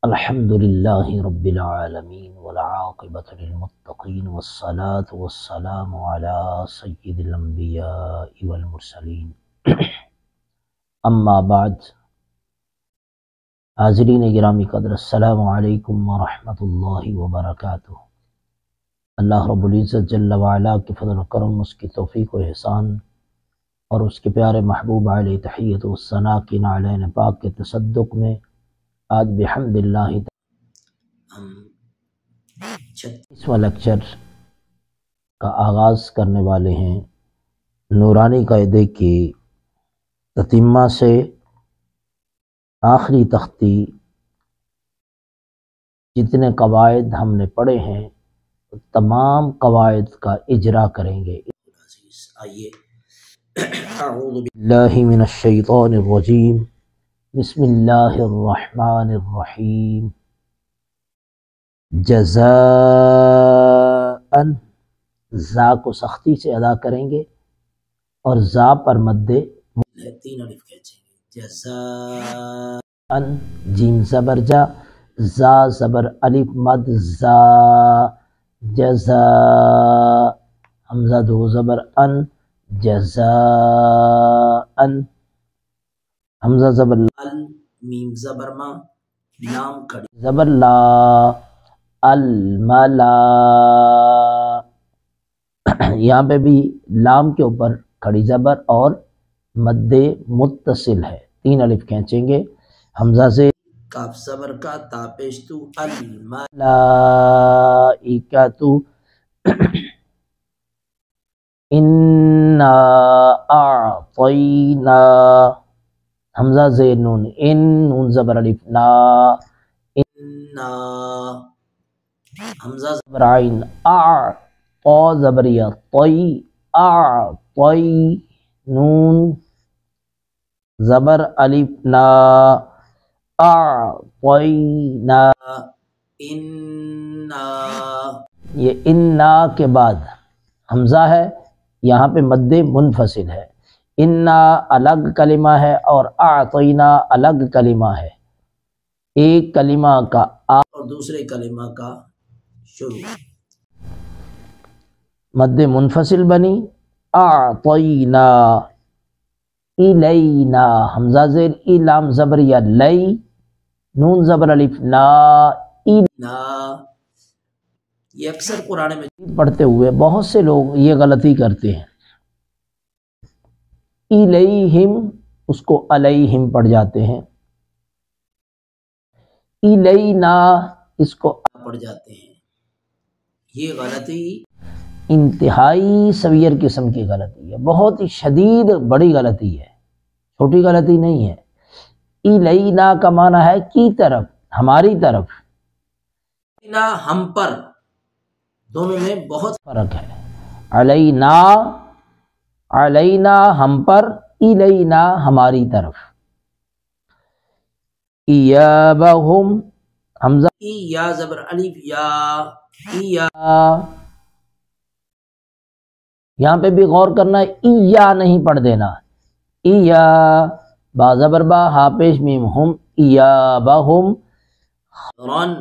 الحمدللہ رب العالمین والعاقبۃ للمتقین والصلاة والسلام علی سید الانبیاء والمرسلین اما بعد۔ حاضرین گرامی قدر، السلام علیکم ورحمۃ اللہ وبرکاتہ۔ اللہ رب العزت جل وعلا کے فضل و کرم، اس کی توفیق و احسان اور اس کے پیارے محبوب علیہ تحیت و ثنا کی نعلین پاک کے تصدق میں آج بحمد اللہ ہم 36واں لیکچر کا آغاز کرنے والے ہیں۔ نورانی قاعدے کی تتمہ سے آخری تختی جتنے قواعد ہم نے پڑھے ہیں تمام قواعد کا اجرا کریں گے۔ آئیے، اعوذ باللہ من الشیطان الرجیم، بسم اللہ الرحمن الرحیم۔ جزاء، زا کو سختی سے ادا کریں گے اور زا پر مد تین الف کھینچیں گے۔ جزاء، جیم زبر جا، زا زبر الف مد زا، جزاء، حمزہ دو زبر ان، جزاء، حمزہ زبر ال، میم زبر ما، لام کھڑی زبر لا، الملا، یہاں پہ بھی لام کے اوپر کھڑی زبر اور مد متصل ہے، تین الف کھینچیں گے۔ حمزہ سے کاف زبر کا، تا پیش تو، الملائکۃ، انا اعطینا، حمزہ زیر نون، ان، نون زبر الف نا، انا، حمزہ زبر عین، اع، طا زبر یا، طی، اعطی، نون زبر الف نا، اعطینا، انا، یہ انا کے بعد حمزہ ہے، یہاں پہ مد منفصل ہے۔ انا الگ کلمہ ہے اور اعطینا الگ کلمہ ہے، ایک کلمہ کا آ اور دوسرے کلمہ کا شروع، مد منفصل بنی۔ اعطینا، الینا، حمزہ زیر ای، لام زبر یا، لی، نون زبر الف نا، اینا۔ یہ اکثر قرآن مجید پڑھتے ہوئے بہت سے لوگ یہ غلطی کرتے ہیں، الیہم اس کو علیہم پڑھ جاتے ہیں، الینا اس کو پڑھ جاتے ہیں۔ یہ غلطی انتہائی سویر قسم کی غلطی ہے، بہت ہی شدید بڑی غلطی ہے، چھوٹی غلطی نہیں ہے۔ الینا کا معنی ہے کی طرف، ہماری طرف، الینا ہم پر، دونوں میں بہت فرق ہے۔ علینا، علینا ہم پر، الینا ہماری طرف۔ ایابہم، حمزہ ای، یا زبر الف یا، ایا، یہاں پہ بھی غور کرنا ہے، ایا نہیں پڑھ دینا، ایا، با زبر با، ہا پیش میم ہم، ایابہم، خیرن،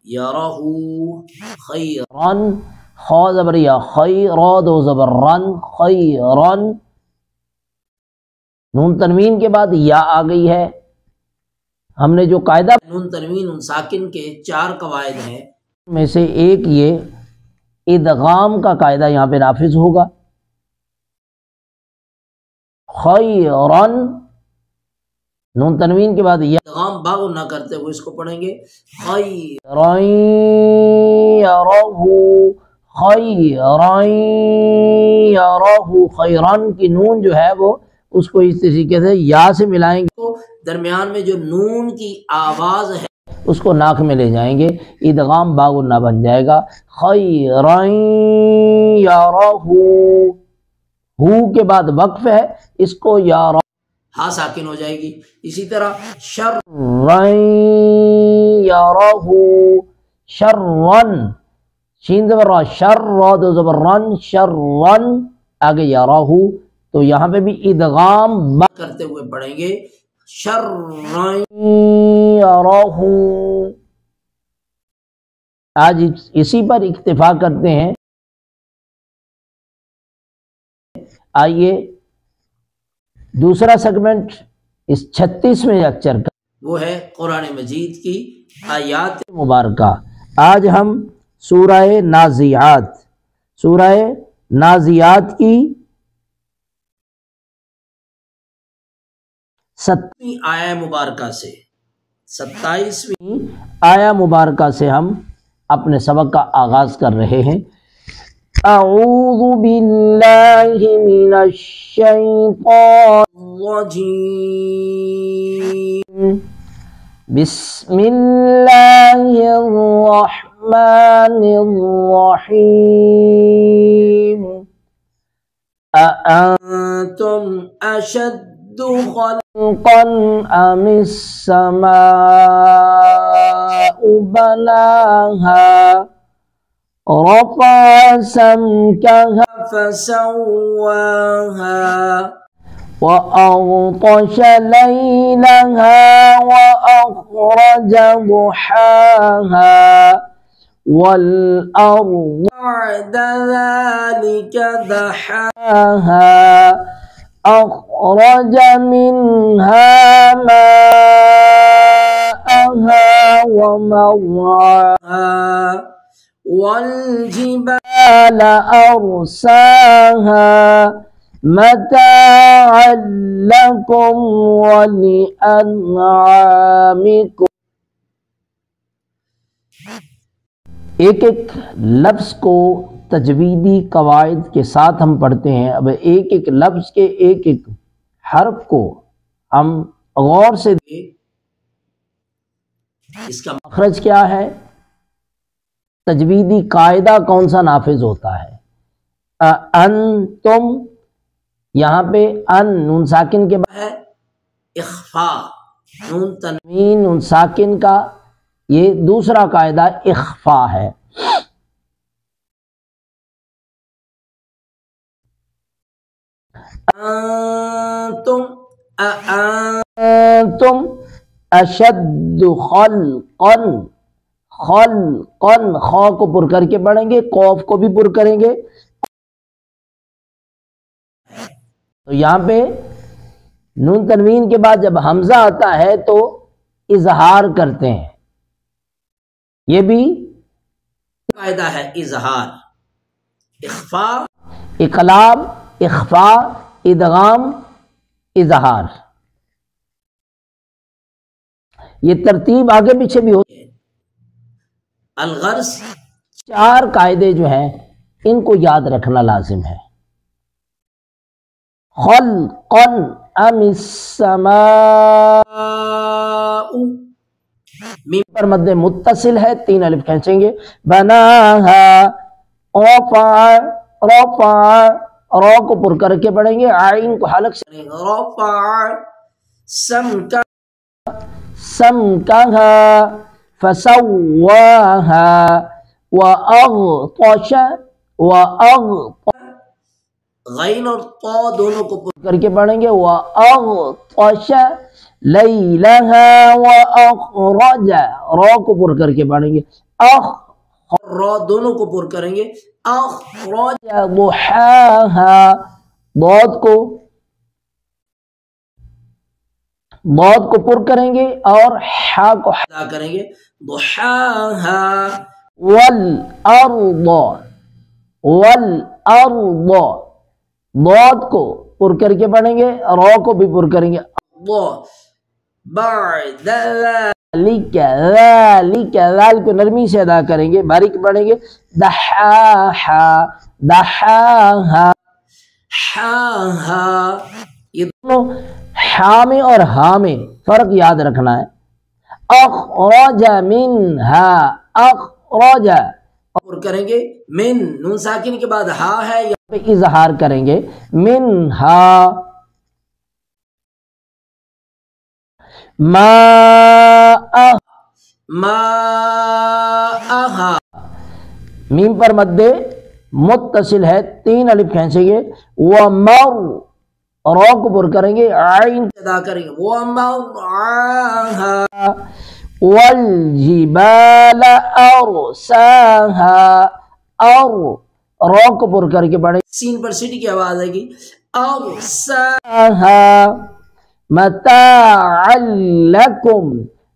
یرہو، خیرن، خا زبر یا، خیر، را دو زبر رن، خیرن، نون تنوین کے بعد یا آ گئی ہے۔ ہم نے جو قاعدہ نون تنوین نون ساکن کے 4 قواعد ہیں میں سے ایک یہ ادغام کا قاعدہ یہاں پہ نافذ ہوگا۔ خیرن، نون تنوین کے بعد یا، ادغام باغ نہ کرتے ہوئے اس کو پڑھیں گے خیرن یرہو، خیرن یرہو، خیرن کی نون جو ہے وہ اس کو اس طریقے سے یا سے ملائیں گے تو درمیان میں جو نون کی آواز ہے اس کو ناک میں لے جائیں گے، ادغام باغ نہ بن جائے گا۔ خیرن یرہو، ہو کے بعد وقف ہے، اس کو یرہو ہا ساکن ہو جائے گی۔ اسی طرح شرن یرہو، شرن، شین زبر را، شر، را دو زبر رن، شرن، آگے یرہو، تو یہاں پہ بھی ادغام کرتے ہوئے پڑھیں گے شرن یرہو، آج اسی پر اکتفا کرتے ہیں. آئیے دوسرا سیگمنٹ اس 36ویں لیکچر کا وہ ہے قرآن مجید کی آیات مبارکہ. آج ہم سورہ نازعات کی 27ویں آیہ مبارکہ سے 27ویں آیہ مبارکہ سے ہم اپنے سبق کا آغاز کر رہے ہیں. اعوذ باللہ من الشیطان الرجیم. بسم اللہ الرحمن الرحیم. اانتم اشد خلقا ام السماء بناها رفع سمكها فسواها وأغطش ليلها وأخرج ضحاها والأرض بعد ذلك دحاها أخرج منها ماءها ومرعاها والجبال أرساها متاعا لكم ولأنعامكم. ایک ایک لفظ کو تجویدی قواعد کے ساتھ ہم پڑھتے ہیں. اب ایک ایک لفظ کے ایک ایک حرف کو ہم غور سے دیکھیں. اس کا مخرج کیا ہے، تجویدی قاعدہ کون سا نافذ ہوتا ہے. انتم، یہاں پہ ان نون ساکن کے بعد ہے اخفاء، نون تنوین نون ساکن کا یہ دوسرا قاعدہ اخفاء ہے. انتم اشد خلقا، خلقن خا کو پر کر کے پڑھیں گے، قوف کو بھی پر کریں گے. تو یہاں پہ نون تنوین کے بعد جب حمزہ آتا ہے تو اظہار کرتے ہیں. یہ بھی قاعدہ ہے اظہار، اخفاء، اقلاب، اخفاء، ادغام، اظہار. یہ ترتیب آگے پیچھے بھی ہوتی ہے. الغرض چار قاعدے جو ہیں ان کو یاد رکھنا لازم ہے. خلقا ام السماء، میم پر مد متصل ہے، 3 الف کھینچیں گے. بناها رفع، رفع را کو پر کر کے پڑھیں گے، عین کو حلق سے رفع سمكها فسواها وأغطش، غین اور طا دونوں کو پر کر کے پڑھیں گے. وأغطش ليلها وأخرج، را کو پر کر کے پڑھیں گے. را دونوں کو پر کریں گے. أخرج ضحاها، ضاد کو پر کریں گے اور حا کو ادا کریں گے. ضحاها والارض، ضاد کو پر کر کے پڑھیں گے، را کو بھی پر کریں گے. بعد ذلك، ذال کو نرمی سے ادا کریں گے، باریک پڑھیں گے. دحاها، یہ دونوں حا میں اور ہا میں فرق یاد رکھنا ہے. اخرج منها، اخرج اور کریں گے. من نون ساکن کے بعد ہا ہے، یہاں پہ اظہار کریں گے. منها ماءها، میم پر مد متصل ہے، 3 الف کھینچیں گے. ومر، را کو پر کریں گے، عین ادا کریں گے. ومرعاها والجبال ارساها، اور رو کو پر کر کے پڑھیں، سین پر سیٹی کی آواز آئے گی، ارساها متاعا لکم،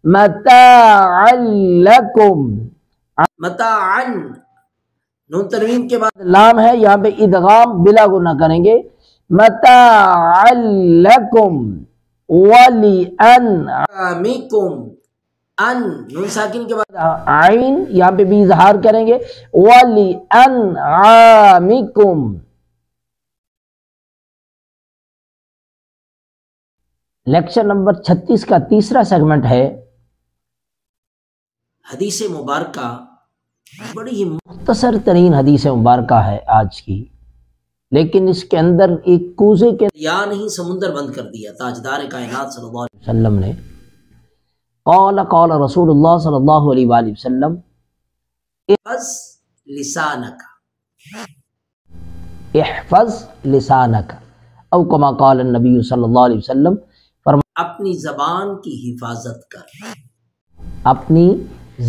متاعا لکم، متاعا نون تنوین کے بعد لام ہے، یہاں پہ ادغام بلا گناہ کریں گے، متاعا لکم ولانعامکم، ان نون ساکن کے بعد عین، یہاں پہ بھی اظہار کریں گے، ولانعامکم۔ لیکچر نمبر 36 کا تیسرا سیگمنٹ ہے حدیث مبارکہ، بڑی ہی مختصر ترین حدیث مبارکہ ہے آج کی، لیکن اس کے اندر ایک کوزے کے یا نہیں سمندر بند کر دیا تاجدار کائنات صلی اللہ علیہ وسلم نے۔ قال رسول اللہ صلی اللہ علیہ وآلہ وسلم احفظ لسانک، احفظ لسانک، او کما قال النبی صلی اللہ علیہ وسلم، اپنی زبان کی حفاظت کر، اپنی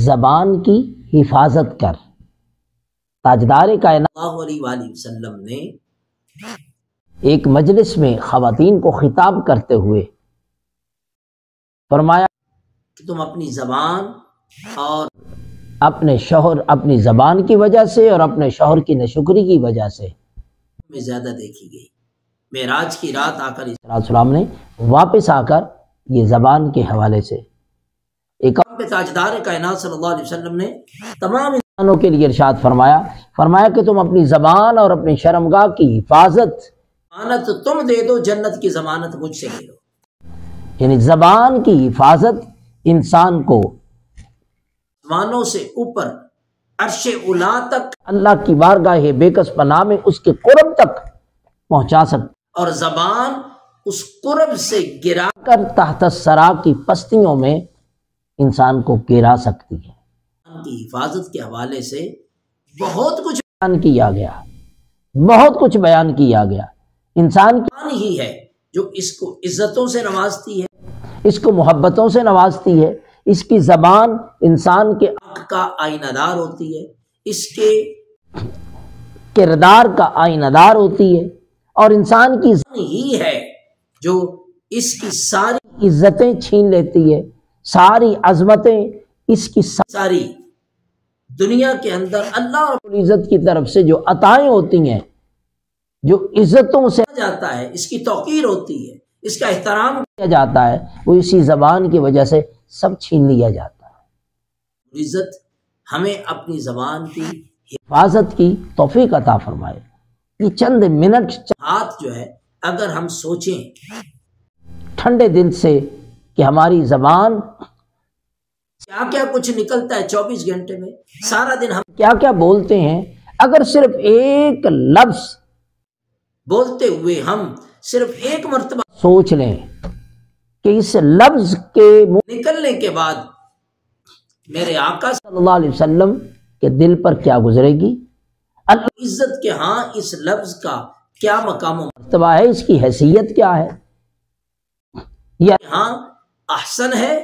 زبان کی حفاظت کر۔ تاجدار کائنات صلی اللہ علیہ وآلہ وسلم نے ایک مجلس میں خواتین کو خطاب کرتے ہوئے فرمایا کہ تم اپنی زبان اور اپنے شوہر، اپنی زبان کی وجہ سے اور اپنے شوہر کی ناشکری کی وجہ سے میں زیادہ دیکھی گئی۔ معراج کی رات آ کر علیہ السلام نے واپس آ کر یہ زبان کے حوالے سے ایک پہ تاجدار کائنات صلی اللہ علیہ وسلم نے تمام انسانوں کے لیے ارشاد فرمایا کہ تم اپنی زبان اور اپنی شرمگاہ کی حفاظت، ضمانت تم دے دو، جنت کی ضمانت مجھ سے لے لو۔ یعنی زبان کی حفاظت انسان کو آسمانوں سے اوپر عرش اولا تک، اللہ کی بارگاہ بے کس پناہ میں اس کے قرب تک پہنچا سکتی، اور زبان اس قرب سے گرا کر تحت الثری کی پستیوں میں انسان کو گرا سکتی ہے۔ کی حفاظت کے حوالے سے بہت کچھ بیان کیا گیا، بہت کچھ بیان کیا گیا۔ انسان کی زبان ہی ہے جو اس کو عزتوں سے نوازتی ہے، اس کو محبتوں سے نوازتی ہے۔ اس کی زبان انسان کے عقل کا آئینہ دار ہوتی ہے، اس کے کردار کا آئینہ دار ہوتی ہے، اور انسان کی زبان ہی ہے جو اس کی ساری عزتیں چھین لیتی ہے، ساری عظمتیں، اس کی ساری دنیا کے اندر اللہ رب العزت کی طرف سے جو عطائیں ہوتی ہیں، جو عزتوں سے جاتا ہے، اس کی توقیر ہوتی ہے، اس کا احترام کیا جاتا ہے، وہ اسی زبان کی وجہ سے سب چھین لیا جاتا ہے۔ عزت ہمیں اپنی زبان کی حفاظت کی توفیق عطا فرمائے۔ یہ چند منٹ ہاتھ جو ہے، اگر ہم سوچیں ٹھنڈے دل سے کہ ہماری زبان کیا کیا کچھ نکلتا ہے 24 گھنٹے میں، سارا دن ہم کیا کیا بولتے ہیں، اگر صرف ایک لفظ بولتے ہوئے ہم صرف ایک مرتبہ سوچ لیں کہ اس لفظ کے نکلنے کے بعد میرے آقا صلی اللہ علیہ وسلم کے دل پر کیا گزرے گی، اللہ عزت کے ہاں اس لفظ کا کیا مقام و مرتبہ ہے، اس کی حیثیت کیا ہے، یا ہاں احسن ہے،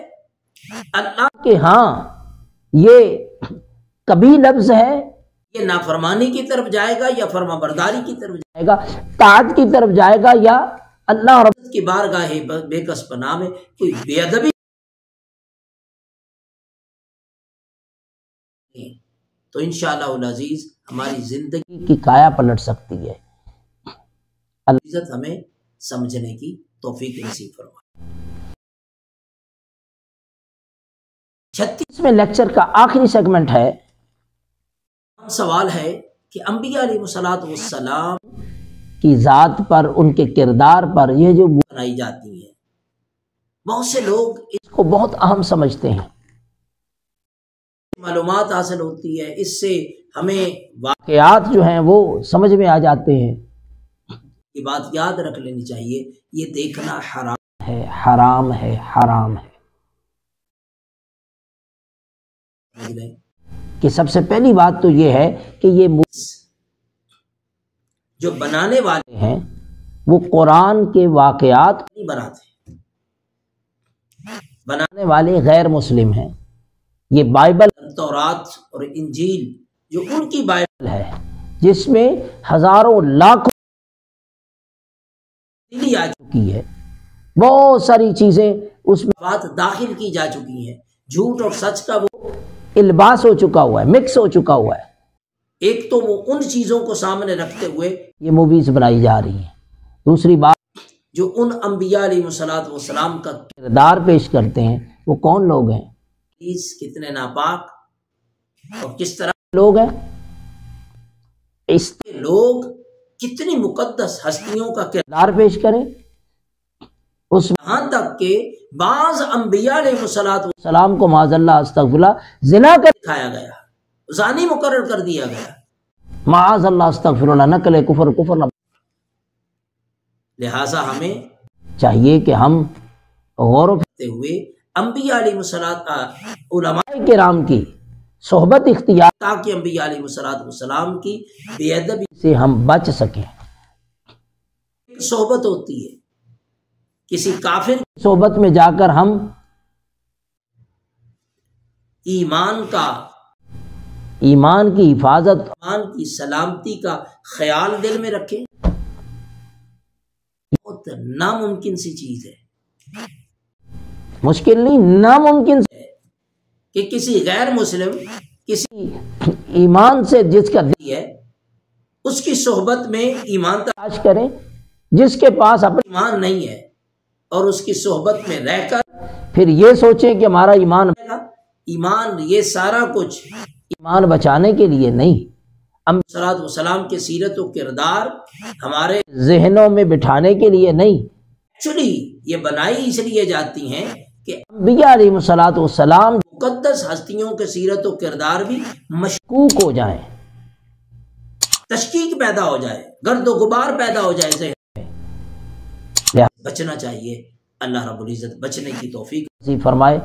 اللہ کے ہاں یہ کبھی لفظ ہے، یہ نافرمانی کی طرف جائے گا یا فرما برداری کی طرف جائے گا، طاعت کی طرف جائے گا، یا اللہ رب کی بارگاہ بے کس پناہ میں کوئی بے ادبی۔ تو انشاءاللہ العزیز ہماری زندگی کی کایا پلٹ سکتی ہے۔ اللہ عزت ہمیں سمجھنے کی توفیق نصیب فرمائے۔ 36ویں لیکچر کا آخری سیگمنٹ ہے، سوال ہے کہ انبیاء علیہ السلام کی ذات پر، ان کے کردار پر یہ جو بنائی جاتی ہے، بہت سے لوگ اس کو بہت اہم سمجھتے ہیں، معلومات حاصل ہوتی ہے، اس سے ہمیں واقعات جو ہیں وہ سمجھ میں آ جاتے ہیں۔ یہ بات یاد رکھ لینی چاہیے، یہ دیکھنا حرام ہے، حرام ہے، حرام ہے۔ کہ سب سے پہلی بات تو یہ ہے کہ یہ جو بنانے والے ہیں وہ قرآن کے واقعات نہیں بناتے، بنانے والے غیر مسلم ہیں۔ یہ بائبل تورات اور انجیل جو ان کی بائبل ہے جس میں ہزاروں لاکھوں آ چکی ہے، بہت ساری چیزیں اس میں بات داخل کی جا چکی ہیں، جھوٹ اور سچ کا وہ الباس ہو چکا ہوا ہے، مکس ہو چکا ہوا ہے۔ ایک تو وہ ان چیزوں کو سامنے رکھتے ہوئے یہ موویز بنائی جا رہی ہیں، دوسری بات جو ان انبیاء علیہ الصلوۃ والسلام کا کردار پیش کرتے ہیں وہ کون لوگ ہیں، کتنے ناپاک اور کس طرح لوگ ہیں، اس لوگ کتنی مقدس ہستیوں کا کردار پیش کریں، اس یہاں تک کہ بعض انبیاء علیہ الصلوۃ والسلام کو معاذ اللہ استغفر اللہ زنا کر دکھایا گیا، زانی مقرر کر دیا گیا، معاذ اللہ استغفر اللہ، نقل کفر نہ۔ لہٰذا ہمیں چاہیے کہ ہم غور کرتے ہوئے انبیاء علیہ الصلوۃ علماء کرام کی صحبت اختیار تاکہ انبیاء علیہ الصلوۃ والسلام کی بے ادبی سے ہم بچ سکیں۔ صحبت ہوتی ہے، کسی کافر کی صحبت میں جا کر ہم ایمان کی حفاظت، ایمان کی سلامتی کا خیال دل میں رکھیں، بہت ناممکن سی چیز ہے، مشکل نہیں، ناممکن ہے کہ کسی غیر مسلم، کسی ایمان سے جس کا دل ہے اس کی صحبت میں ایمان تلاش کریں، جس کے پاس اپنا ایمان نہیں ہے اور اس کی صحبت میں رہ کر پھر یہ سوچیں کہ ہمارا ایمان یہ سارا کچھ ایمان بچانے کے لیے نہیں، صلوات والسلام کے سیرت و کردار ہمارے ذہنوں میں بٹھانے کے لیے نہیں، ایکچولی یہ بنائی اس لیے جاتی ہیں کہ انبیاء علیہ الصلوۃ والسلام مقدس ہستیوں کے سیرت و کردار بھی مشکوک ہو جائیں، تشکیک پیدا ہو جائے، گرد و غبار پیدا ہو جائے ذہن میں، بچنا چاہیے۔ اللہ رب العزت بچنے کی توفیق فرمائے۔